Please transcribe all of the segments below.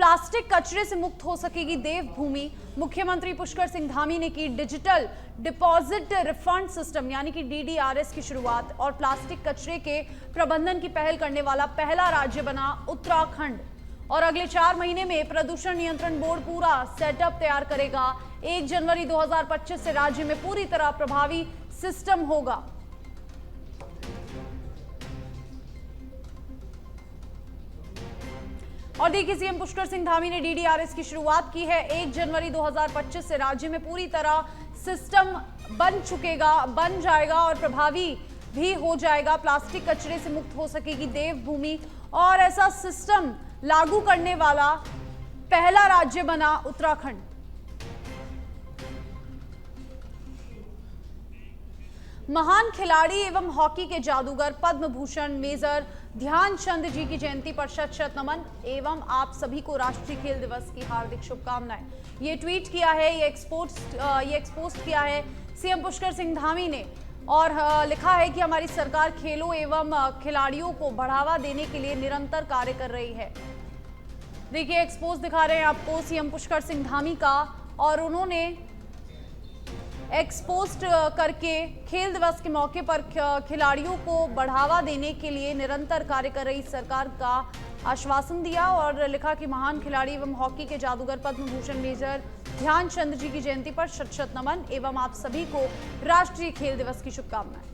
Plastic कचरे से मुक्त हो सकेगी देवभूमि। मुख्यमंत्री पुष्कर सिंह धामी ने की डिजिटल डिपॉजिट रिफंड सिस्टम यानी कि DDRS की शुरुआत और प्लास्टिक कचरे के प्रबंधन की पहल करने वाला पहला राज्य बना उत्तराखंड। और अगले 4 महीने में प्रदूषण नियंत्रण बोर्ड पूरा सेटअप तैयार करेगा। 1 जनवरी 2025 से राज्य में पूरी तरह प्रभावी सिस्टम होगा। और देखिए, सीएम पुष्कर सिंह धामी ने DDRS की शुरुआत की है। 1 जनवरी 2025 से राज्य में पूरी तरह सिस्टम बन जाएगा और प्रभावी भी हो जाएगा। प्लास्टिक कचरे से मुक्त हो सकेगी देवभूमि और ऐसा सिस्टम लागू करने वाला पहला राज्य बना उत्तराखंड। महान खिलाड़ी एवं हॉकी के जादूगर पद्म भूषण मेजर ध्यानचंद जी की जयंती पर शत-शत नमन एवं आप सभी को राष्ट्रीय खेल दिवस की हार्दिक शुभकामनाएं। ये ट्वीट किया है, ये एक्सपोस्ट किया है सीएम पुष्कर सिंह धामी ने और लिखा है कि हमारी सरकार खेलों एवं खिलाड़ियों को बढ़ावा देने के लिए निरंतर कार्य कर रही है। देखिए, एक्सपोज दिखा रहे हैं आपको सीएम पुष्कर सिंह धामी का और उन्होंने एक्सपोस्ट करके खेल दिवस के मौके पर खिलाड़ियों को बढ़ावा देने के लिए निरंतर कार्य कर रही सरकार का आश्वासन दिया और लिखा कि महान खिलाड़ी एवं हॉकी के जादूगर पद्म भूषण मेजर ध्यानचंद जी की जयंती पर शत-शत नमन एवं आप सभी को राष्ट्रीय खेल दिवस की शुभकामनाएं।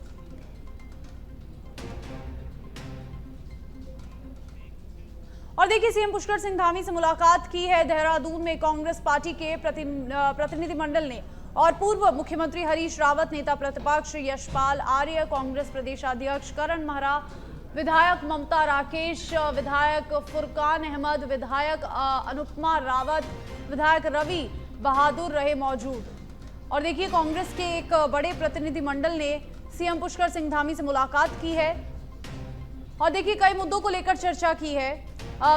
और देखिए, सीएम पुष्कर सिंह धामी से मुलाकात की है देहरादून में कांग्रेस पार्टी के प्रतिनिधिमंडल ने और पूर्व मुख्यमंत्री हरीश रावत, नेता प्रतिपक्ष यशपाल आर्य, कांग्रेस प्रदेश अध्यक्ष करण महरा, विधायक ममता राकेश, विधायक फुरकान अहमद, विधायक अनुपमा रावत, विधायक रवि बहादुर रहे मौजूद। और देखिए, कांग्रेस के एक बड़े प्रतिनिधिमंडल ने सीएम पुष्कर सिंह धामी से मुलाकात की है और देखिए कई मुद्दों को लेकर चर्चा की है।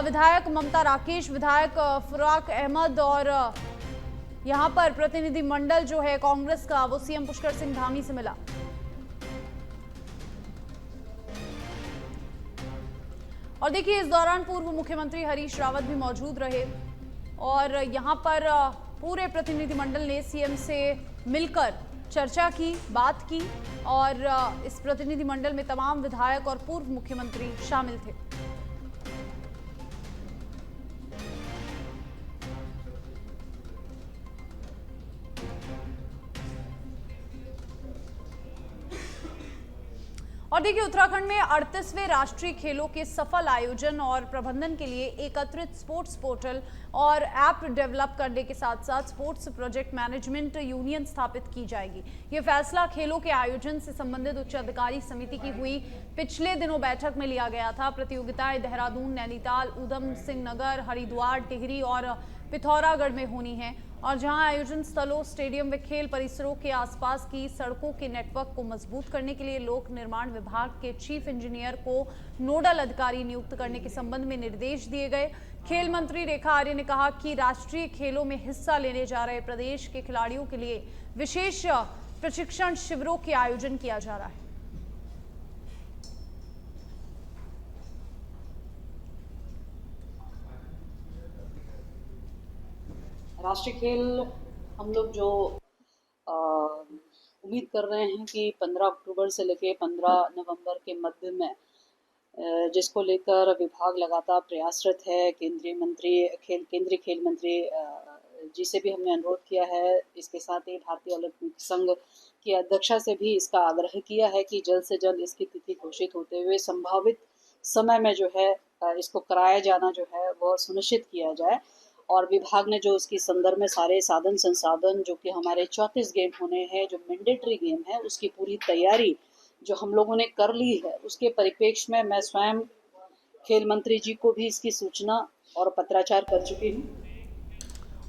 विधायक ममता राकेश, विधायक फुरकान अहमद और यहां पर प्रतिनिधि मंडल जो है कांग्रेस का वो सीएम पुष्कर सिंह धामी से मिला। और देखिए, इस दौरान पूर्व मुख्यमंत्री हरीश रावत भी मौजूद रहे और यहां पर पूरे प्रतिनिधि मंडल ने सीएम से मिलकर चर्चा की, बात की और इस प्रतिनिधि मंडल में तमाम विधायक और पूर्व मुख्यमंत्री शामिल थे। और देखिए, उत्तराखंड में 38वें राष्ट्रीय खेलों के सफल आयोजन और प्रबंधन के लिए एकत्रित स्पोर्ट्स पोर्टल और ऐप डेवलप करने के साथ साथ स्पोर्ट्स प्रोजेक्ट मैनेजमेंट यूनियन स्थापित की जाएगी। ये फैसला खेलों के आयोजन से संबंधित उच्च अधिकारी समिति की हुई पिछले दिनों बैठक में लिया गया था। प्रतियोगिताएं देहरादून, नैनीताल, ऊधम सिंह नगर, हरिद्वार, टिहरी और पिथौरागढ़ में होनी है और जहां आयोजन स्थलों, स्टेडियम व खेल परिसरों के आसपास की सड़कों के नेटवर्क को मजबूत करने के लिए लोक निर्माण विभाग के चीफ इंजीनियर को नोडल अधिकारी नियुक्त करने के संबंध में निर्देश दिए गए। खेल मंत्री रेखा आर्य ने कहा कि राष्ट्रीय खेलों में हिस्सा लेने जा रहे प्रदेश के खिलाड़ियों के लिए विशेष प्रशिक्षण शिविरों के आयोजन किया जा रहा है। राष्ट्रीय खेल हम लोग जो उम्मीद कर रहे हैं कि 15 अक्टूबर से लेकर 15 नवंबर के मध्य में जिसको लेकर विभाग लगातार प्रयासरत है। केंद्रीय खेल मंत्री जी से भी हमने अनुरोध किया है। इसके साथ ही भारतीय ओलंपिक संघ की अध्यक्षा से भी इसका आग्रह किया है कि जल्द से जल्द इसकी तिथि घोषित होते हुए संभावित समय में जो है इसको कराया जाना जो है वह सुनिश्चित किया जाए। और विभाग ने जो उसकी संदर्भ में सारे साधन संसाधन जो कि हमारे 34 गेम होने हैं, जो मैंडेटरी गेम है, उसकी पूरी तैयारी जो हम लोगों ने कर ली है, उसके परिप्रेक्ष्य में मैं स्वयं खेल मंत्री जी को भी इसकी सूचना और पत्राचार कर चुकी हूँ।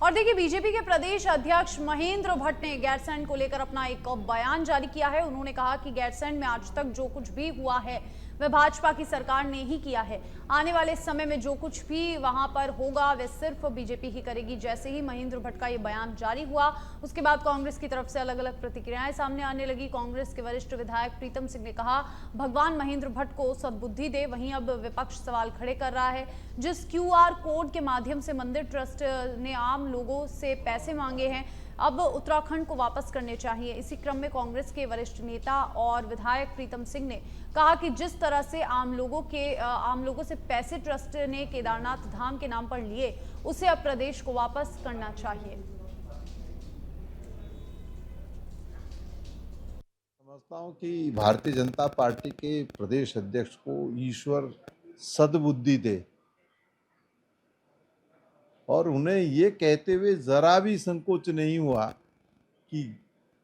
और देखिए, बीजेपी के प्रदेश अध्यक्ष महेंद्र भट्ट ने गैरसैंण को लेकर अपना एक बयान जारी किया है। उन्होंने कहा कि गैरसैंण में आज तक जो कुछ भी हुआ है वह भाजपा की सरकार ने ही किया है। आने वाले समय में जो कुछ भी वहां पर होगा वह सिर्फ बीजेपी ही करेगी। जैसे ही महेंद्र भट्ट का ये बयान जारी हुआ उसके बाद कांग्रेस की तरफ से अलग अलग प्रतिक्रियाएं सामने आने लगी। कांग्रेस के वरिष्ठ विधायक प्रीतम सिंह ने कहा, भगवान महेंद्र भट्ट को सद्बुद्धि दे। वहीं अब विपक्ष सवाल खड़े कर रहा है, जिस क्यूआर कोड के माध्यम से मंदिर ट्रस्ट ने आम लोगों से पैसे मांगे हैं अब उत्तराखंड को वापस करने चाहिए। इसी क्रम में कांग्रेस के वरिष्ठ नेता और विधायक प्रीतम सिंह ने कहा कि जिस तरह से आम लोगों से पैसे ट्रस्ट ने केदारनाथ धाम के नाम पर लिए उसे अब प्रदेश को वापस करना चाहिए। समझता हूं कि भारतीय जनता पार्टी के प्रदेश अध्यक्ष को ईश्वर सद्बुद्धि दे और उन्हें ये कहते हुए जरा भी संकोच नहीं हुआ कि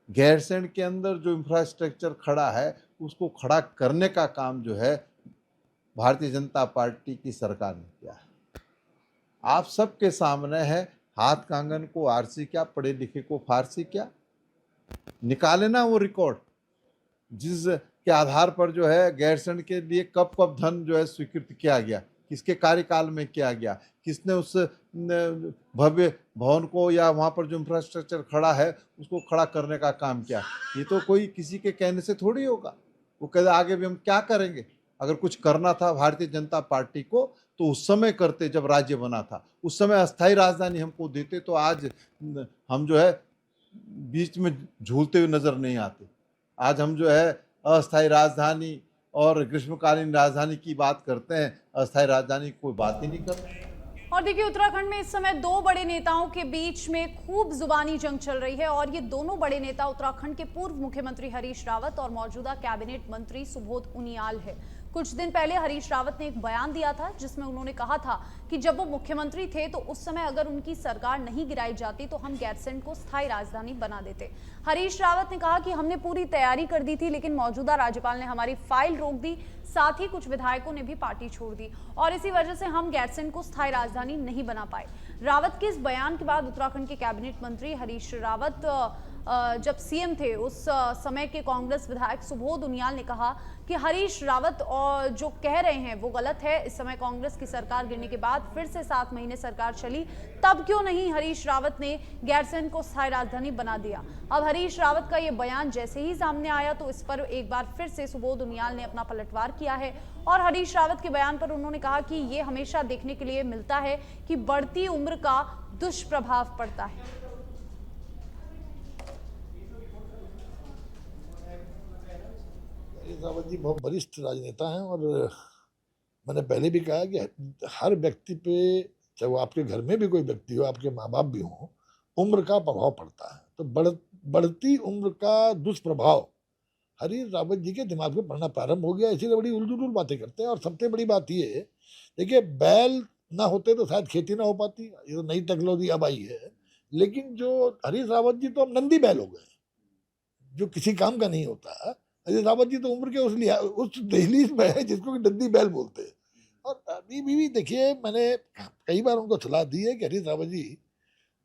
गैरसैंण के अंदर जो इंफ्रास्ट्रक्चर खड़ा है उसको खड़ा करने का काम जो है भारतीय जनता पार्टी की सरकार ने किया है। आप सबके सामने है, हाथ कांगन को आरसी क्या, पढ़े लिखे को फारसी क्या। निकाले ना वो रिकॉर्ड जिस के आधार पर जो है गैरसैंण के लिए कब कब धन जो है स्वीकृत किया गया, किसके कार्यकाल में किया गया, किसने उस भव्य भवन को या वहाँ पर जो इंफ्रास्ट्रक्चर खड़ा है उसको खड़ा करने का काम किया। ये तो कोई किसी के कहने से थोड़ी होगा। वो कहते आगे भी हम क्या करेंगे। अगर कुछ करना था भारतीय जनता पार्टी को तो उस समय करते, जब राज्य बना था उस समय अस्थायी राजधानी हमको देते तो आज हम जो है बीच में झूलते हुए नजर नहीं आते। आज हम जो है अस्थायी राजधानी और ग्रीष्मकालीन राजधानी की बात करते हैं, अस्थायी राजधानी की कोई बात ही नहीं करते। और देखिए, उत्तराखंड में इस समय दो बड़े नेताओं के बीच में खूब जुबानी जंग चल रही है और ये दोनों बड़े नेता उत्तराखंड के पूर्व मुख्यमंत्री हरीश रावत और मौजूदा कैबिनेट मंत्री सुबोध उनियाल है। कुछ दिन पहले हरीश रावत ने एक बयान दिया था जिसमें उन्होंने कहा था कि जब वो मुख्यमंत्री थे तो उस समय अगर उनकी सरकार नहीं गिराई जाती तो हम गैरसैंण को स्थायी राजधानी बना देते। हरीश रावत ने कहा कि हमने पूरी तैयारी कर दी थी लेकिन मौजूदा राज्यपाल ने हमारी फाइल रोक दी, साथ ही कुछ विधायकों ने भी पार्टी छोड़ दी और इसी वजह से हम गैरसैंण को स्थायी राजधानी नहीं बना पाए। रावत के इस बयान के बाद उत्तराखंड के कैबिनेट मंत्री हरीश रावत जब सीएम थे उस समय के कांग्रेस विधायक सुबोध उनियाल ने कहा कि हरीश रावत और जो कह रहे हैं वो गलत है। इस समय कांग्रेस की सरकार गिरने के बाद फिर से 7 महीने सरकार चली, तब क्यों नहीं हरीश रावत ने गैरसैंण को स्थायी राजधानी बना दिया। अब हरीश रावत का ये बयान जैसे ही सामने आया तो इस पर एक बार फिर से सुबोध उनियाल ने अपना पलटवार किया है और हरीश रावत के बयान पर उन्होंने कहा कि ये हमेशा देखने के लिए मिलता है कि बढ़ती उम्र का दुष्प्रभाव पड़ता है। रावत जी बहुत वरिष्ठ राजनेता हैं और मैंने पहले भी कहा कि हर व्यक्ति पे, चाहे वो आपके घर में भी कोई व्यक्ति हो, आपके माँ बाप भी हों, उम्र का प्रभाव पड़ता है। तो बढ़ती उम्र का दुष्प्रभाव हरीश रावत जी के दिमाग में पड़ना प्रारंभ हो गया, इसीलिए बड़ी उलझुल बातें करते हैं। और सबसे बड़ी बात ये है, देखिए बैल ना होते तो शायद खेती ना हो पाती, ये तो नई टेक्नोलॉजी अब आई है। लेकिन जो हरीश रावत जी तो अब नंदी बैल हो गए, जो किसी काम का नहीं होता। हरीश रावत जी तो उम्र के उस दहलीज में है जिसको कि नंदी बैल बोलते हैं। और अभी भी देखिए, मैंने कई बार उनको सलाह दी है कि हरीश रावत जी,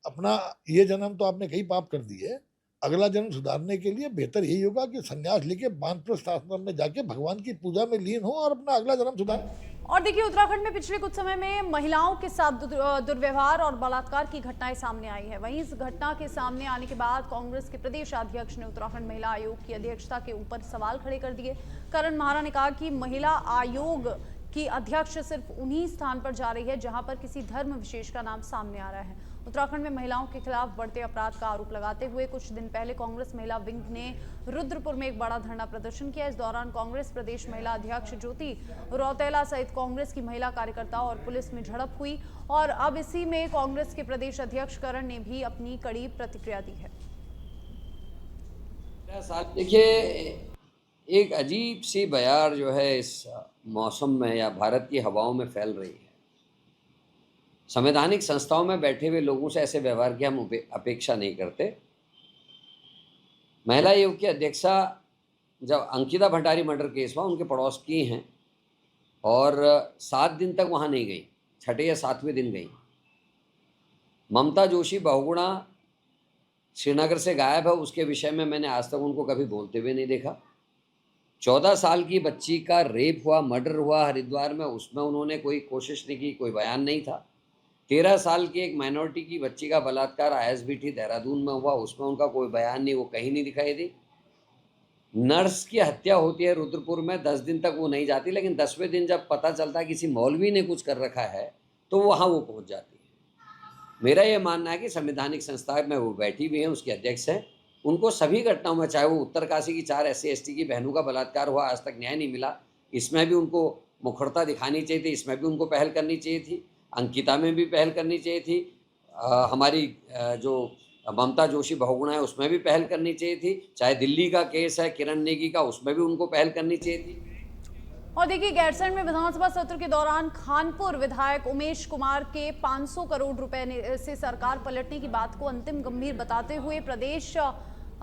अपना ये जन्म तो आपने कई पाप कर दिए, अगला जन्म सुधारने के लिए बेहतर यही होगा कि संन्यास लेके वानप्रस्थ आश्रम में जाके भगवान की पूजा में लीन हो और अपना अगला जन्म सुधारें। और देखिए, उत्तराखंड में पिछले कुछ समय में महिलाओं के साथ दुर्व्यवहार और बलात्कार की घटनाएं सामने आई है। वहीं इस घटना के सामने आने के बाद कांग्रेस के प्रदेश अध्यक्ष ने उत्तराखंड महिला आयोग की अध्यक्षता के ऊपर सवाल खड़े कर दिए। करण महारा ने कहा कि महिला आयोग की अध्यक्ष सिर्फ उन्हीं स्थान पर जा रही है जहां पर किसी धर्म विशेष का नाम सामने आ रहा है। उत्तराखंड में महिलाओं के खिलाफ बढ़ते अपराध का आरोप लगाते हुए कुछ दिन पहले कांग्रेस महिला विंग ने रुद्रपुर में एक बड़ा धरना प्रदर्शन किया। इस दौरान कांग्रेस प्रदेश महिला अध्यक्ष ज्योति रौतेला सहित कांग्रेस की महिला कार्यकर्ताओं और पुलिस में झड़प हुई और अब इसी में कांग्रेस के प्रदेश अध्यक्ष करण ने भी अपनी कड़ी प्रतिक्रिया दी है। देखिए, एक अजीब सी बयार जो है इस मौसम में या भारत की हवाओं में फैल रही है। संवैधानिक संस्थाओं में बैठे हुए लोगों से ऐसे व्यवहार की हम अपेक्षा नहीं करते। महिला आयोग की अध्यक्षा जब अंकिता भंडारी मर्डर केस हुआ, उनके पड़ोस की हैं और 7 दिन तक वहाँ नहीं गई, 6ठे या 7वें दिन गई। ममता जोशी बहुगुणा श्रीनगर से गायब है, उसके विषय में मैंने आज तक उनको कभी बोलते हुए नहीं देखा। 14 साल की बच्ची का रेप हुआ, मर्डर हुआ हरिद्वार में, उसमें उन्होंने कोई कोशिश नहीं की, कोई बयान नहीं था। 13 साल की एक माइनॉरिटी की बच्ची का बलात्कार ISBT देहरादून में हुआ, उसमें उनका कोई बयान नहीं, वो कहीं नहीं दिखाई दी। नर्स की हत्या होती है रुद्रपुर में, 10 दिन तक वो नहीं जाती, लेकिन 10वें दिन जब पता चलता है किसी मौलवी ने कुछ कर रखा है तो वहाँ वो पहुँच जाती है। मेरा ये मानना है कि संवैधानिक संस्था में वो बैठी हुई हैं, उसके अध्यक्ष हैं, उनको सभी घटनाओं में, चाहे वो उत्तरकाशी की 4 SC/ST की बहनों का बलात्कार हुआ, आज तक न्याय नहीं मिला, इसमें भी उनको मुखरता दिखानी चाहिए थी, इसमें भी उनको पहल करनी चाहिए थी, अंकिता में भी पहल करनी चाहिए थी, हमारी जो ममता जोशी बहुगुणा है उसमें भी पहल करनी चाहिए थी, चाहे दिल्ली का केस है किरण नेगी का, उसमें भी उनको पहल करनी चाहिए थी। और देखिए, गैरसैंण में विधानसभा सत्र के दौरान खानपुर विधायक उमेश कुमार के 500 करोड़ रुपए से सरकार पलटने की बात को अंतिम गंभीर बताते हुए प्रदेश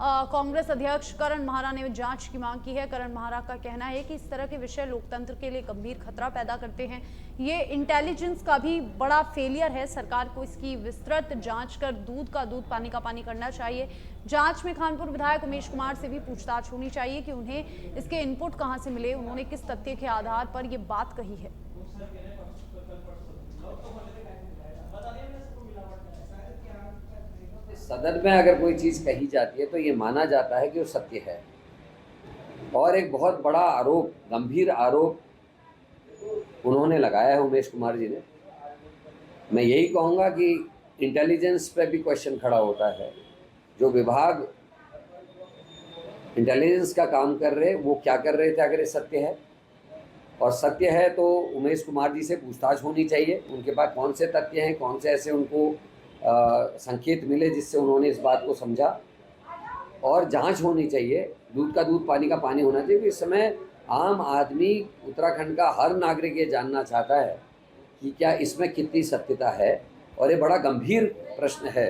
कांग्रेस अध्यक्ष करण महारा ने जांच की मांग की है। करण महारा का कहना है कि इस तरह के विषय लोकतंत्र के लिए गंभीर खतरा पैदा करते हैं। ये इंटेलिजेंस का भी बड़ा फेलियर है। सरकार को इसकी विस्तृत जांच कर दूध का दूध पानी का पानी करना चाहिए। जांच में खानपुर विधायक उमेश कुमार से भी पूछताछ होनी चाहिए कि उन्हें इसके इनपुट कहां से मिले, उन्होंने किस तथ्य के आधार पर ये बात कही है। सदन में अगर कोई चीज़ कही जाती है तो ये माना जाता है कि वो सत्य है। और एक बहुत बड़ा आरोप, गंभीर आरोप उन्होंने लगाया है उमेश कुमार जी ने। मैं यही कहूँगा कि इंटेलिजेंस पे भी क्वेश्चन खड़ा होता है। जो विभाग इंटेलिजेंस का काम कर रहे, वो क्या कर रहे थे, अगर ये सत्य है और सत्य है तो उमेश कुमार जी से पूछताछ होनी चाहिए। उनके पास कौन से तथ्य हैं, कौन से ऐसे उनको संकेत मिले जिससे उन्होंने इस बात को समझा, और जांच होनी चाहिए। दूध का दूध पानी का पानी होना चाहिए। इस समय आम आदमी, उत्तराखंड का हर नागरिक ये जानना चाहता है कि क्या इसमें कितनी सत्यता है, और ये बड़ा गंभीर प्रश्न है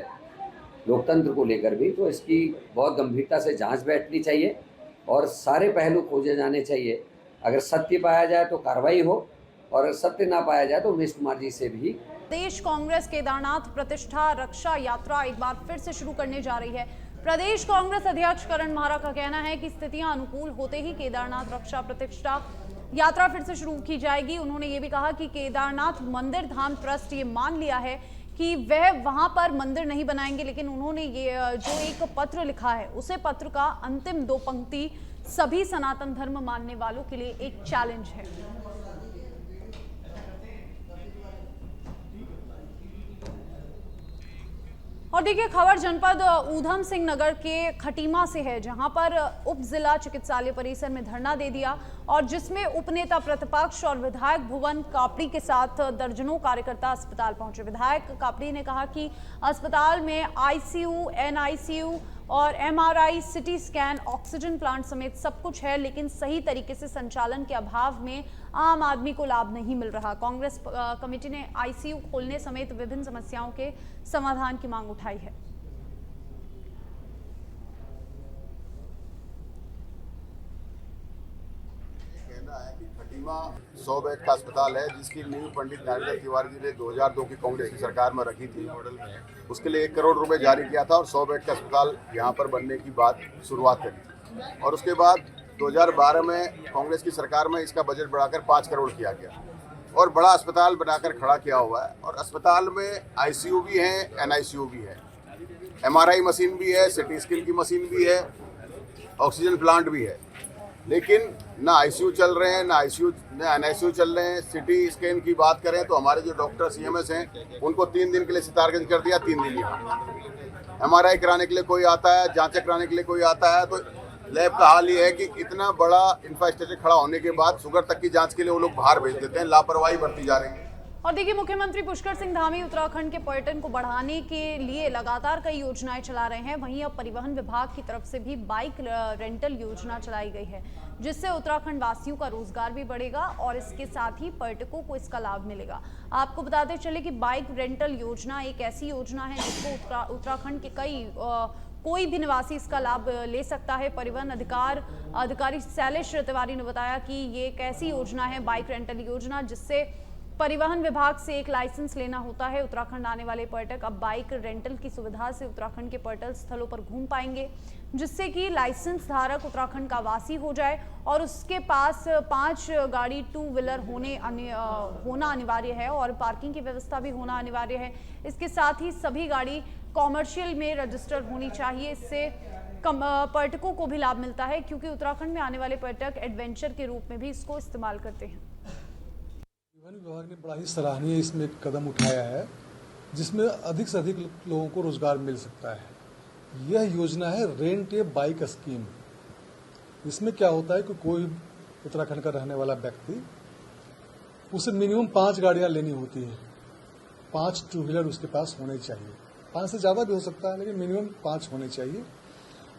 लोकतंत्र को लेकर भी। तो इसकी बहुत गंभीरता से जांच बैठनी चाहिए और सारे पहलू खोजे जाने चाहिए। अगर सत्य पाया जाए तो कार्रवाई हो, और अगर सत्य ना पाया जाए तो उमेश कुमार जी से भी। प्रदेश कांग्रेस केदारनाथ प्रतिष्ठा रक्षा यात्रा एक बार फिर से शुरू करने जा रही है। प्रदेश कांग्रेस अध्यक्ष करण महारा का कहना है कि स्थितियां अनुकूल होते ही केदारनाथ रक्षा प्रतिष्ठा यात्रा फिर से शुरू की जाएगी। उन्होंने ये भी कहा कि केदारनाथ मंदिर धाम ट्रस्ट ये मान लिया है कि वह वहां पर मंदिर नहीं बनाएंगे, लेकिन उन्होंने ये जो एक पत्र लिखा है, उसे पत्र का अंतिम 2 पंक्ति सभी सनातन धर्म मानने वालों के लिए एक चैलेंज है। और देखिए, खबर जनपद ऊधम सिंह नगर के खटीमा से है, जहां पर उप जिला चिकित्सालय परिसर में धरना दे दिया और जिसमें उपनेता प्रतिपक्ष और विधायक भुवन कापड़ी के साथ दर्जनों कार्यकर्ता अस्पताल पहुंचे। विधायक कापड़ी ने कहा कि अस्पताल में ICU, NICU और MRI, CT scan, oxygen plant समेत सब कुछ है, लेकिन सही तरीके से संचालन के अभाव में आम आदमी को लाभ नहीं मिल रहा। कांग्रेस कमेटी ने ICU खोलने समेत विभिन्न समस्याओं के समाधान की मांग उठाई है। कहना है कि खटीमा 100 बेड का अस्पताल है, जिसकी नींव पंडित नरेंद्र तिवारी जी ने 2002 की कांग्रेस की सरकार में रखी थी। मॉडल में उसके लिए 1 करोड़ रुपए जारी किया था और 100 बेड का अस्पताल यहाँ पर बनने की बात शुरुआत करी थी। और उसके बाद 2012 में कांग्रेस की सरकार में इसका बजट बढ़ाकर 5 करोड़ किया गया और बड़ा अस्पताल बनाकर खड़ा किया हुआ है। और अस्पताल में ICU भी है, NICU भी है, MRI मशीन भी है, सिटी स्कैन की मशीन भी है, ऑक्सीजन प्लांट भी है, लेकिन ना ICU चल रहे हैं, ना NICU चल रहे हैं। सिटी स्कैन की बात करें तो हमारे जो डॉक्टर CMS हैं, उनको 3 दिन के लिए सितारगंज कर दिया, 3 दिन यहाँ। MRI कराने के लिए कोई आता है, जांचें कराने के लिए कोई आता है, तो लैब का हाल ये है कि इतना बड़ा इंफ्रास्ट्रक्चर खड़ा होने के बाद शुगर तक की जांच के लिए वो लोग बाहर भेज देते हैं। लापरवाही बरती जा रही है। और देखिए, मुख्यमंत्री पुष्कर सिंह धामी उत्तराखंड के पर्यटन को बढ़ाने के लिए लगातार कई योजनाएं चला रहे हैं। वहीं अब परिवहन विभाग की तरफ से भी बाइक रेंटल योजना चलाई गई है, जिससे उत्तराखंड वासियों का रोजगार भी बढ़ेगा और इसके साथ ही पर्यटकों को इसका लाभ मिलेगा। आपको बताते चले कि बाइक रेंटल योजना एक ऐसी योजना है जिसको उत्तराखंड के कोई भी निवासी इसका लाभ ले सकता है। परिवहन अधिकारी शैलेश तिवारी ने बताया कि ये एक ऐसी योजना है, बाइक रेंटल योजना, जिससे परिवहन विभाग से एक लाइसेंस लेना होता है। उत्तराखंड आने वाले पर्यटक अब बाइक रेंटल की सुविधा से उत्तराखंड के पर्यटन स्थलों पर घूम पाएंगे, जिससे कि लाइसेंस धारक उत्तराखंड का वासी हो जाए और उसके पास 5 गाड़ी 2 व्हीलर होना अनिवार्य है और पार्किंग की व्यवस्था भी होना अनिवार्य है। इसके साथ ही सभी गाड़ी कॉमर्शियल में रजिस्टर होनी चाहिए। इससे पर्यटकों को भी लाभ मिलता है, क्योंकि उत्तराखंड में आने वाले पर्यटक एडवेंचर के रूप में भी इसको इस्तेमाल करते हैं। परिवहन विभाग ने बड़ा ही सराहनीय इसमें कदम उठाया है, जिसमें अधिक से अधिक लोगों को रोजगार मिल सकता है। यह योजना है रेंट ए बाइक स्कीम। इसमें क्या होता है कि कोई उत्तराखंड का रहने वाला व्यक्ति, उसे मिनिमम 5 गाड़ियां लेनी होती है। 5 2 व्हीलर उसके पास होने चाहिए। 5 से ज़्यादा भी हो सकता है, लेकिन मिनिमम 5 होने चाहिए।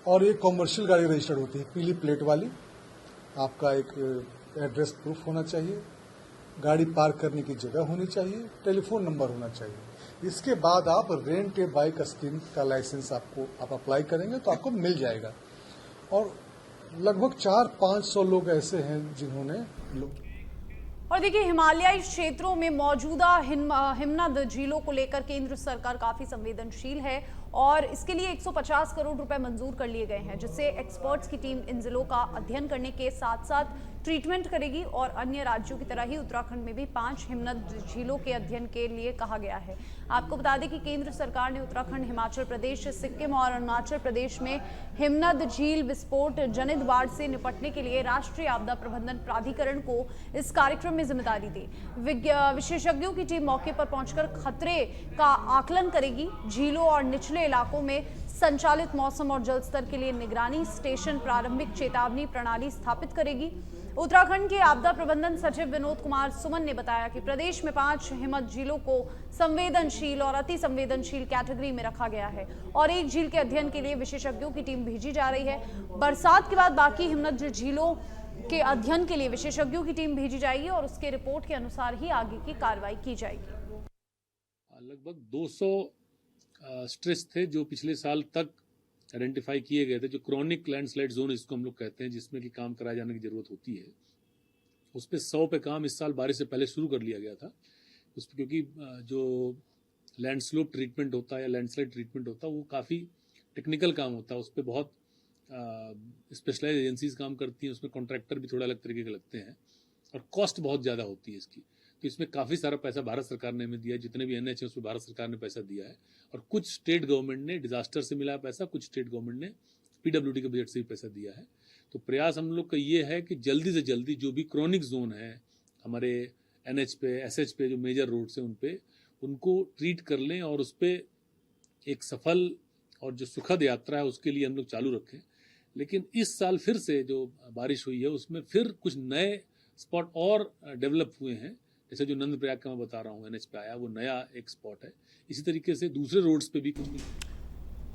और ये कॉमर्शियल गाड़ी रजिस्टर्ड होती है, पीली प्लेट वाली। आपका एक एड्रेस प्रूफ होना चाहिए, गाड़ी पार्क करने की जगह होनी चाहिए, टेलीफोन नंबर होना चाहिए। इसके बाद आप रेंट ए बाइक स्कीम का लाइसेंस आप अप्लाई करेंगे तो आपको मिल जाएगा। और लगभग 400-500 लोग ऐसे हैं जिन्होंने और देखिए, हिमालयी क्षेत्रों में मौजूदा हिमनद झीलों को लेकर केंद्र सरकार काफी संवेदनशील है और इसके लिए 150 करोड़ रुपए मंजूर कर लिए गए हैं, जिससे एक्सपर्ट्स की टीम इन जिलों का अध्ययन करने के साथ साथ ट्रीटमेंट करेगी और अन्य राज्यों की तरह ही उत्तराखंड में भी 5 हिमनद झीलों के अध्ययन के लिए कहा गया है। आपको बता दें कि केंद्र सरकार ने उत्तराखंड, हिमाचल प्रदेश, सिक्किम और अरुणाचल प्रदेश में हिमनद झील विस्फोट जनित बाढ़ से निपटने के लिए राष्ट्रीय आपदा प्रबंधन प्राधिकरण को इस कार्यक्रम में जिम्मेदारी दी। विशेषज्ञों की टीम मौके पर पहुंचकर खतरे का आकलन करेगी, झीलों और निचले इलाकों में संचालित मौसम और जल स्तर के लिए निगरानी स्टेशन, प्रारंभिक चेतावनी प्रणाली स्थापित करेगी। उत्तराखंड के आपदा प्रबंधन सचिव विनोद कुमार सुमन ने बताया कि प्रदेश में 5 हिमनद झीलों को संवेदनशील और अति संवेदनशील कैटेगरी में रखा गया है और एक झील के अध्ययन के लिए विशेषज्ञों की टीम भेजी जा रही है। बरसात के बाद बाकी हिमनद झीलों के अध्ययन के लिए विशेषज्ञों की टीम भेजी जाएगी और उसके रिपोर्ट के अनुसार ही आगे की कार्रवाई की जाएगी। लगभग 200 स्ट्रेस थे जो पिछले साल तक आइडेंटिफाई किए गए थे, जो क्रॉनिक लैंडस्लाइड जोन इसको हम लोग कहते हैं, जिसमें कि काम कराए जाने की जरूरत होती है। उस पर 100 पे काम इस साल बारिश से पहले शुरू कर लिया गया था। उस पर क्योंकि जो लैंडस्लोप ट्रीटमेंट होता है या लैंडस्लाइड ट्रीटमेंट होता है वो काफ़ी टेक्निकल काम होता है। उस पर बहुत स्पेशलाइज एजेंसीज काम करती हैं, उसमें कॉन्ट्रैक्टर भी थोड़ा अलग तरीके के लगते हैं और कॉस्ट बहुत ज़्यादा होती है इसकी। तो इसमें काफ़ी सारा पैसा भारत सरकार ने हमें दिया है, जितने भी NH है उसमें भारत सरकार ने पैसा दिया है और कुछ स्टेट गवर्नमेंट ने डिजास्टर से मिला पैसा, कुछ स्टेट गवर्नमेंट ने PWD के बजट से भी पैसा दिया है। तो प्रयास हम लोग का ये है कि जल्दी से जल्दी जो भी क्रॉनिक जोन है हमारे NH पे, SH पे, जो मेजर रोड्स हैं उन पे, उनको ट्रीट कर लें और उस पर एक सफल और जो सुखद यात्रा है उसके लिए हम लोग चालू रखें। लेकिन इस साल फिर से जो बारिश हुई है उसमें फिर कुछ नए स्पॉट और डेवलप हुए हैं, जैसे जो नंद प्रयाग का मैं बता रहा हूँ NH पे आया, वो नया एक स्पॉट है। इसी तरीके से दूसरे रोड्स पे भी कुछ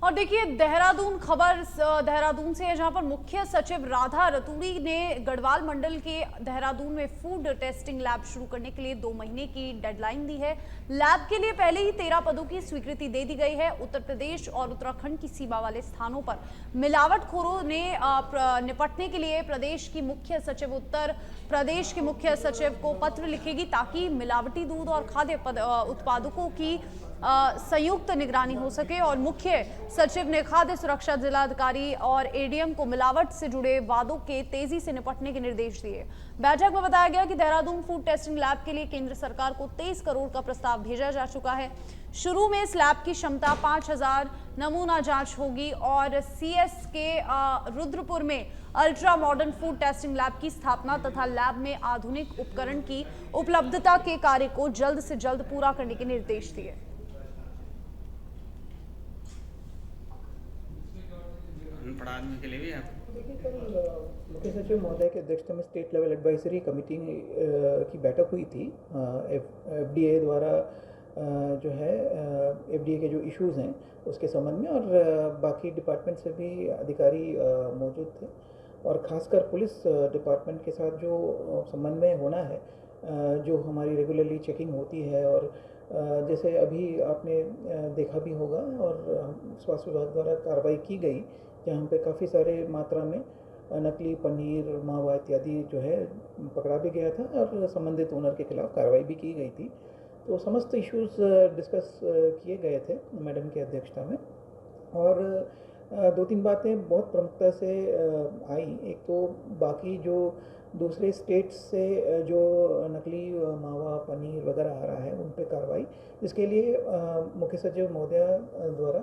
और देखिए, देहरादून खबर देहरादून से है, जहां पर मुख्य सचिव राधा रतूड़ी ने गढ़वाल मंडल के देहरादून में फूड टेस्टिंग लैब शुरू करने के लिए 2 महीने की डेडलाइन दी है। लैब के लिए पहले ही 13 पदों की स्वीकृति दे दी गई है। उत्तर प्रदेश और उत्तराखंड की सीमा वाले स्थानों पर मिलावटखोरों ने निपटने के लिए प्रदेश की मुख्य सचिव उत्तर प्रदेश के मुख्य सचिव को पत्र लिखेगी, ताकि मिलावटी दूध और खाद्य उत्पादकों की संयुक्त निगरानी हो सके। और मुख्य सचिव ने खाद्य सुरक्षा जिलाधिकारी और ADM को मिलावट से जुड़े वादों के तेजी से निपटने के निर्देश दिए। बैठक में बताया गया कि देहरादून फूड टेस्टिंग लैब के लिए केंद्र सरकार को 23 करोड़ का प्रस्ताव भेजा जा चुका है। शुरू में इस लैब की क्षमता 5000 नमूना जांच होगी और CS के रुद्रपुर में ultra modern food testing lab की स्थापना तथा लैब में आधुनिक उपकरण की उपलब्धता के कार्य को जल्द से जल्द पूरा करने के निर्देश दिए। के लिए भी मुख्य सचिव महोदय की अध्यक्षता में स्टेट लेवल एडवाइजरी कमेटी की बैठक हुई थी। FDA द्वारा जो है FDA के जो इश्यूज़ हैं उसके संबंध में, और बाकी डिपार्टमेंट से भी अधिकारी मौजूद थे, और ख़ासकर पुलिस डिपार्टमेंट के साथ जो समन्वय होना है, जो हमारी रेगुलरली चेकिंग होती है। और जैसे अभी आपने देखा भी होगा और स्वास्थ्य विभाग द्वारा कार्रवाई की गई, जहाँ पे काफ़ी सारे मात्रा में नकली पनीर, मावा इत्यादि जो है पकड़ा भी गया था और संबंधित ओनर के खिलाफ कार्रवाई भी की गई थी। तो समस्त इश्यूज डिस्कस किए गए थे मैडम की अध्यक्षता में और 2-3 बातें बहुत प्रमुखता से आई। एक तो बाकी जो दूसरे स्टेट्स से जो नकली मावा, पनीर वगैरह आ रहा है उन पे कार्रवाई, जिसके लिए मुख्य सचिव महोदया द्वारा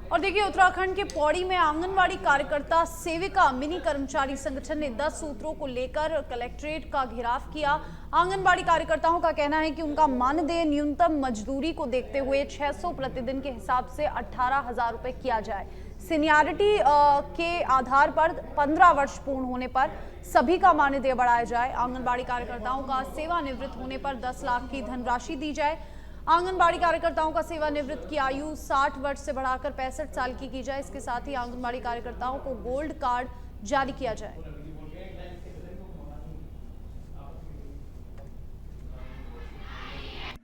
और देखिए, उत्तराखंड के पौड़ी में आंगनवाड़ी कार्यकर्ता सेविका मिनी कर्मचारी संगठन ने 10 सूत्रों को लेकर कलेक्ट्रेट का घेराव किया। आंगनवाड़ी कार्यकर्ताओं का कहना है कि उनका मानदेय न्यूनतम मजदूरी को देखते हुए 600 प्रतिदिन के हिसाब से 18,000 रुपए किया जाए। सीनियरिटी के आधार पर 15 वर्ष पूर्ण होने पर सभी का मानदेय बढ़ाया जाए। आंगनबाड़ी कार्यकर्ताओं का सेवानिवृत्त होने पर 10 लाख की धनराशि दी जाए। आंगनबाड़ी कार्यकर्ताओं का सेवानिवृत्त की आयु 60 वर्ष से बढ़ाकर 65 साल की जाए। इसके साथ ही आंगनबाड़ी कार्यकर्ताओं को गोल्ड कार्ड जारी किया जाए।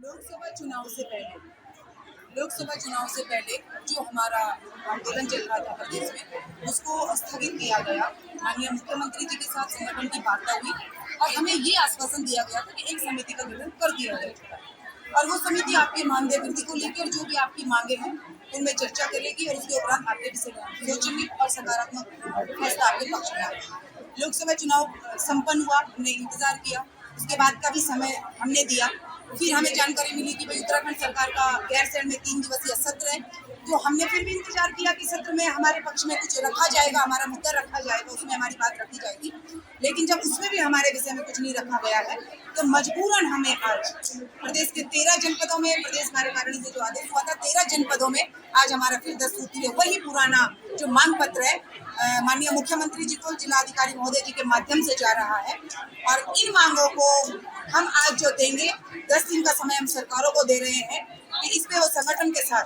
लोकसभा चुनाव से पहले जो हमारा आंदोलन चल रहा था प्रदेश में, उसको स्थगित किया गया। माननीय मुख्यमंत्री जी के साथ संगठन की वार्ता हुई और हमें ये आश्वासन दिया गया था कि एक समिति का गठन कर दिया जाएगा और वो समिति आपके मानदेय वृद्धि को लेकर जो भी आपकी मांगे हैं उनमें चर्चा करेगी और उसके उपरांत आपके विषय सोचेंगे और सकारात्मक फैसला आपके पक्ष में आएगा। लोकसभा चुनाव संपन्न हुआ, हमने इंतजार किया, उसके बाद का भी समय हमने दिया। फिर हमें जानकारी मिली कि भाई उत्तराखंड सरकार का गैरसैंण में 3 दिवसीय सत्र है, तो हमने फिर भी इंतजार किया कि सत्र में हमारे पक्ष में कुछ रखा जाएगा, हमारा मुद्दा रखा जाएगा, उसमें हमारी बात रखी जाएगी। लेकिन जब उसमें भी हमारे विषय में कुछ नहीं रखा गया है तो मजबूरन हमें आज प्रदेश के 13 जनपदों में, प्रदेश कार्यकारिणी से जो आदेश हुआ था 13 जनपदों में आज हमारा फिर 10 सूत्रीय वही पुराना जो मांग पत्र है माननीय मुख्यमंत्री जी को जिलाधिकारी महोदय जी के माध्यम से जा रहा है और इन मांगों को हम आज जो देंगे 10 दिन का समय हम सरकारों को दे रहे हैं कि इस पे वो संगठन के साथ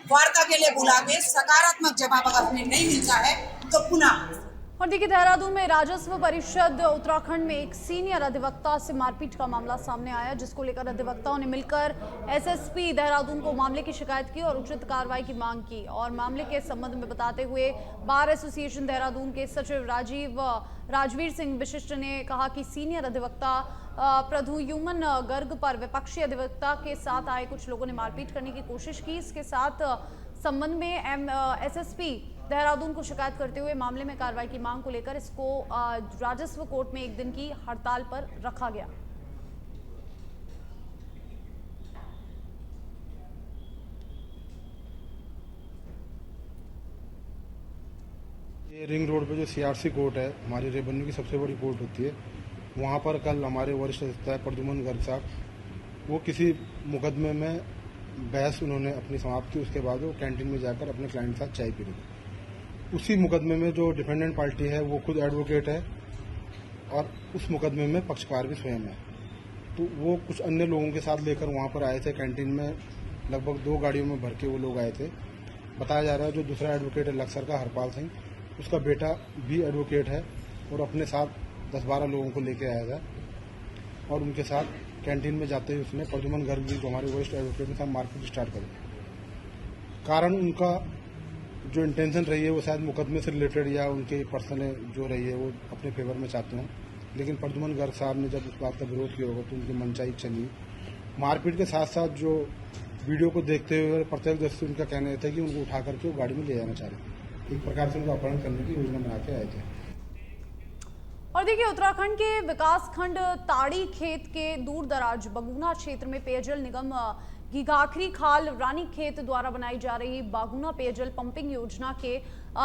वार्ता के लिए बुला के सकारात्मक जवाब अगर हमें नहीं मिलता है तो पुनः। और देखिए, देहरादून में राजस्व परिषद उत्तराखंड में एक सीनियर अधिवक्ता से मारपीट का मामला सामने आया, जिसको लेकर अधिवक्ताओं ने मिलकर एसएसपी देहरादून को मामले की शिकायत की और उचित कार्रवाई की मांग की। और मामले के संबंध में बताते हुए बार एसोसिएशन देहरादून के सचिव राजवीर सिंह विशिष्ट ने कहा कि सीनियर अधिवक्ता प्रद्युमन गर्ग पर विपक्षी अधिवक्ता के साथ आए कुछ लोगों ने मारपीट करने की कोशिश की। इसके साथ संबंध में एसएसपी देहरादून को शिकायत करते हुए मामले में कार्रवाई की मांग को लेकर इसको राजस्व कोर्ट में 1 दिन की हड़ताल पर रखा गया। ये रिंग रोड पे जो सीआरसी कोर्ट है, हमारी रेवेन्यू की सबसे बड़ी कोर्ट होती है, वहाँ पर कल हमारे वरिष्ठ अधिवक्ता प्रद्युमन गर्ग साहब वो किसी मुकदमे में बहस उन्होंने अपनी समाप्त की। उसके बाद वो कैंटीन में जाकर अपने क्लाइंट के साथ चाय पी रहे थे। उसी मुकदमे में जो डिफेंडेंट पार्टी है वो खुद एडवोकेट है और उस मुकदमे में पक्षकार भी स्वयं है। तो वो कुछ अन्य लोगों के साथ लेकर वहाँ पर आए थे कैंटीन में, लगभग 2 गाड़ियों में भर के वो लोग आए थे। बताया जा रहा है जो दूसरा एडवोकेट है लक्सर का हरपाल सिंह, उसका बेटा भी एडवोकेट है और अपने साथ 10-12 लोगों को लेके आया था और उनके साथ कैंटीन में जाते ही उसने प्रद्युमन गर्ग जी जो हमारे वरिष्ठ एडवोकेट के साथ मारपीट स्टार्ट कर दी। कारण उनका जो इंटेंशन रही है वो शायद मुकदमे से रिलेटेड या उनके पर्सनल जो रही है वो अपने फेवर में चाहते हों, लेकिन प्रद्युमन गर्ग साहब ने जब उस बात का विरोध किया होगा तो उनकी मनचाही चली। मारपीट के साथ साथ जो वीडियो को देखते हुए प्रत्यक्षदर्शी उनका कहना था कि उनको उठा करके वो गाड़ी में ले जाना चाह रहे थे। एक प्रकार से उनको अपहरण करने की योजना बना के आए थे। और देखिए, उत्तराखंड के विकासखंड ताड़ी खेत के दूर दराज बगुना क्षेत्र में पेयजल निगम घीघाखरी खाल रानीखेत द्वारा बनाई जा रही बागुना पेयजल पंपिंग योजना के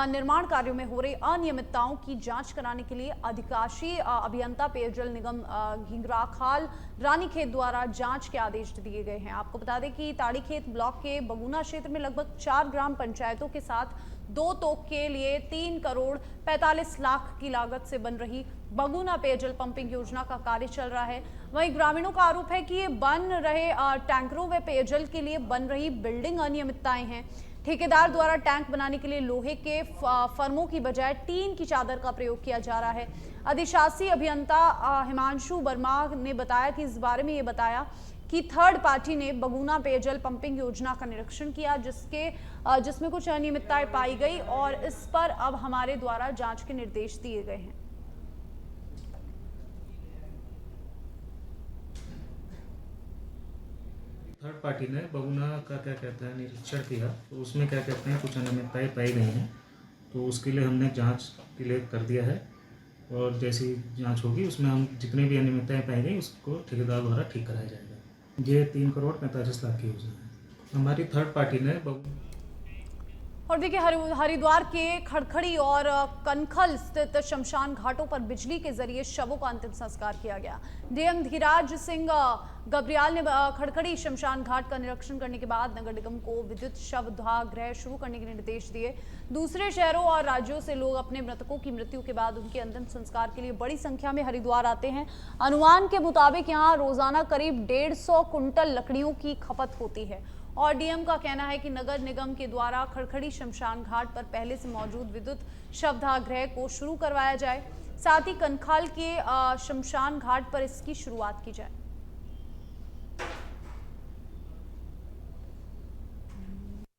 निर्माण कार्यों में हो रही अनियमितताओं की जांच कराने के लिए अधिकाशी अभियंता पेयजल निगम घीघराखाल रानीखेत द्वारा जांच के आदेश दिए गए हैं। आपको बता दें कि ताड़ीखेत ब्लॉक के बगुना क्षेत्र में लगभग 4 ग्राम पंचायतों के साथ 2 तोक के लिए 3 करोड़ 45 लाख की लागत से बन रही बगुना पेयजल पंपिंग योजना का कार्य चल रहा है। वहीं ग्रामीणों का आरोप है कि ये बन रहे टैंकरों व पेयजल के लिए बन रही बिल्डिंग अनियमितताएं हैं। ठेकेदार द्वारा टैंक बनाने के लिए लोहे के फर्मों की बजाय टीन की चादर का प्रयोग किया जा रहा है। अधिशासी अभियंता हिमांशु वर्मा ने बताया कि इस बारे में ये बताया कि थर्ड पार्टी ने बगुना पेयजल पंपिंग योजना का निरीक्षण किया, जिसमें कुछ अनियमितताएं पाई गई और इस पर अब हमारे द्वारा जांच के निर्देश दिए गए हैं। थर्ड पार्टी ने बगुना का क्या कहते हैं निरीक्षण किया, तो उसमें क्या कहते हैं कुछ अनियमितताएं पाई गई हैं, तो उसके लिए हमने जांच के लिए कर दिया है और जैसी जांच होगी उसमें हम जितनी भी अनियमितताएं पाई गई उसको ठेकेदार द्वारा ठीक कराया जाएगा। ये 3 करोड़ 45 लाख की योजना है। हमारी थर्ड पार्टी ने और देखिए, हरिद्वार के खड़खड़ी और कनखल स्थित शमशान घाटों पर बिजली के जरिए शवों का अंतिम संस्कार किया गया। डीएम धीराज सिंह गब्रियाल ने खड़खड़ी शमशान घाट का निरीक्षण करने के बाद नगर निगम को विद्युत शव दाह गृह शुरू करने के निर्देश दिए। दूसरे शहरों और राज्यों से लोग अपने मृतकों की मृत्यु के बाद उनके अंतिम संस्कार के लिए बड़ी संख्या में हरिद्वार आते हैं। अनुमान के मुताबिक यहाँ रोजाना करीब 150 कुंटल लकड़ियों की खपत होती है और डीएम का कहना है कि नगर निगम के द्वारा खड़खड़ी शमशान घाट पर पहले से मौजूद विद्युत शवदाह गृह को शुरू करवाया जाए, साथ ही कनखाल के शमशान घाट पर इसकी शुरुआत की जाए।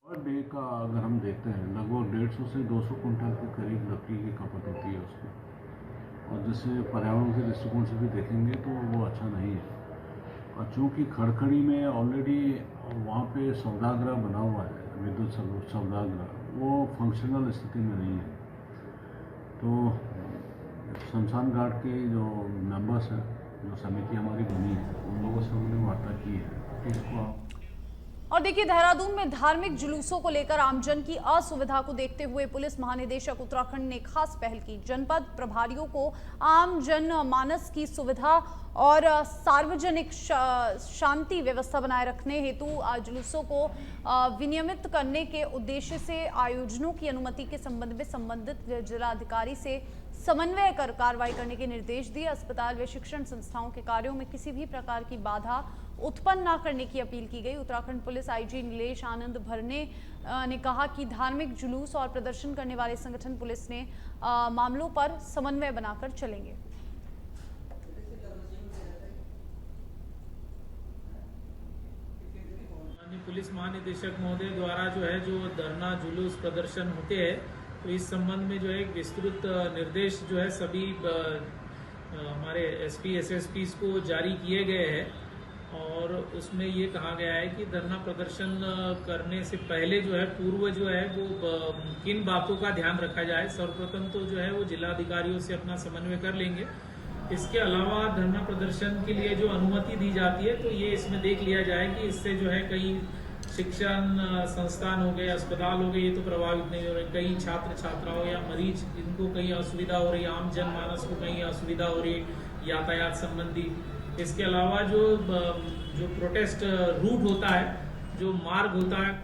पर डे का अगर हम देखते हैं लगभग 150 से 200 कुंटल के करीब लकड़ी की खपत होती है उसमें, और जैसे पर्यावरण के दृष्टिकोण से भी देखेंगे तो वो अच्छा नहीं है। और चूँकि खड़खड़ी में ऑलरेडी वहाँ पे शवदाह बना हुआ है, विद्युत शवदाह, वो फंक्शनल स्थिति में नहीं है, तो शमशान घाट के जो मेंबर्स हैं, जो समिति हमारी बनी है, उन लोगों से हमने वार्ता की है कि इसको। और देखिए, देहरादून में धार्मिक जुलूसों को लेकर आमजन की असुविधा को देखते हुए पुलिस महानिदेशक उत्तराखंड ने खास पहल की। जनपद प्रभारियों को आम जन मानस की सुविधा और सार्वजनिक शांति व्यवस्था बनाए रखने हेतु जुलूसों को विनियमित करने के उद्देश्य से आयोजनों की अनुमति के संबंध में संबंधित जिलाधिकारी से समन्वय कर कार्रवाई करने के निर्देश दिए। अस्पताल व शिक्षण संस्थाओं के कार्यों में किसी भी प्रकार की बाधा उत्पन्न न करने की अपील की गई। उत्तराखंड पुलिस आईजी नीलेश आनंद भरने ने कहा कि धार्मिक जुलूस और प्रदर्शन करने वाले संगठन पुलिस ने मामलों पर समन्वय बनाकर चलेंगे। पुलिस महानिदेशक महोदय द्वारा जो धरना जुलूस प्रदर्शन होते हैं, तो इस संबंध में एक विस्तृत निर्देश सभी हमारे एसपी एसएसपी को जारी किए गए हैं और उसमें ये कहा गया है कि धरना प्रदर्शन करने से पहले पूर्व वो किन बातों का ध्यान रखा जाए। सर्वप्रथम तो वो जिलाधिकारियों से अपना समन्वय कर लेंगे। इसके अलावा धरना प्रदर्शन के लिए जो अनुमति दी जाती है, तो ये इसमें देख लिया जाए कि इससे कई शिक्षण संस्थान हो गए, अस्पताल हो गए, ये तो प्रभावित नहीं हो रहे। कई छात्र छात्राओं या मरीज जिनको कहीं असुविधा हो रही है, आम जनमानस को कहीं असुविधा हो रही है यातायात संबंधी। इसके अलावा जो प्रोटेस्ट रूट होता है, जो मार्ग होता है,